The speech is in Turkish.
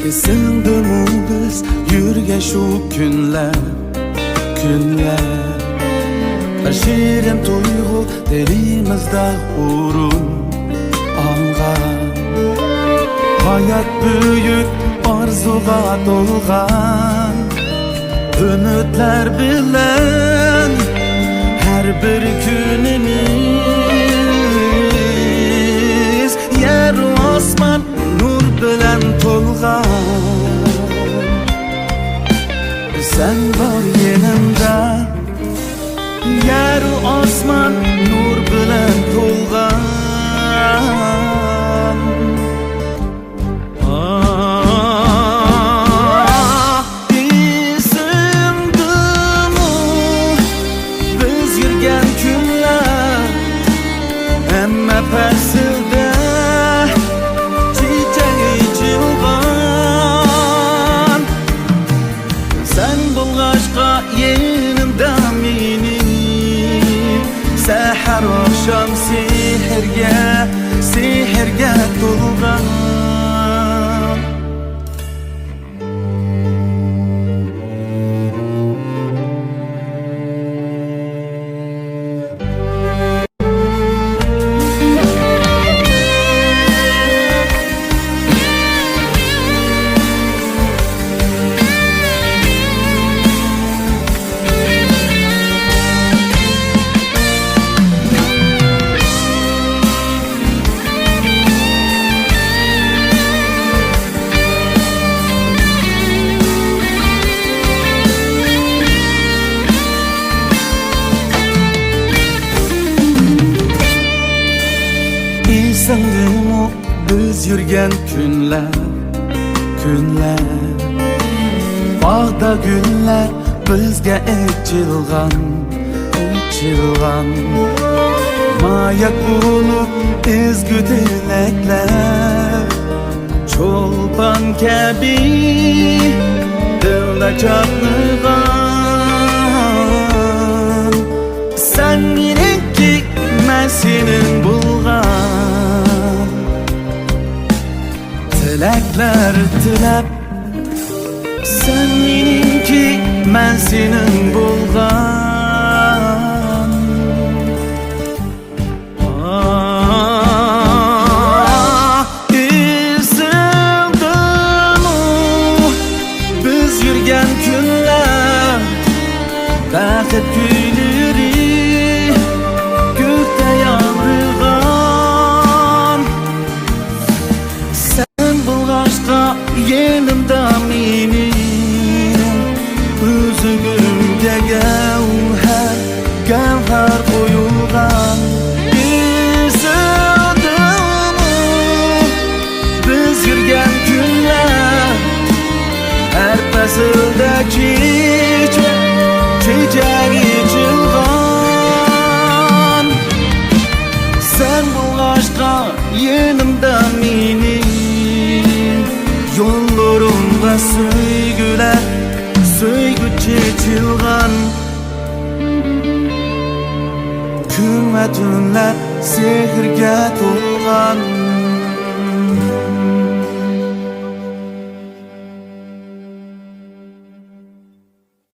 Esindimi biz yürgen şu günler Bir şirin duygu derimizde urun algan Hayat büyük arzuga dolgan Ümitler bilen her bir günümüz Yer osman nur bilen tolgan Sen var yanımda Yer osman nur bilen tolgan Persilde çiçeği çılgan Sen bulgaçka yenimde menim Seher akşam sihirge dolgan Esindimi biz yürgen günler Bağda güller bizge ekçilgan Mayak bulup ezgü dilekler Çolpan kabi dilde çatlıgan Sen meniki men senin bulgan Tilekler tilep Sen meniki men senin bulgan Esindimi biz yürgen günler Baxit gülleri Gökte yağdırgan Sen bulgaçka yenimde menim Üzügümde gevher koyulgan Esindimi biz yürgen günler Her fasilde çiçeği çılgan Sen bulgaçka yenimde menim Yollarımda söygü çekilgan Gün ve tünler sehirge dolgan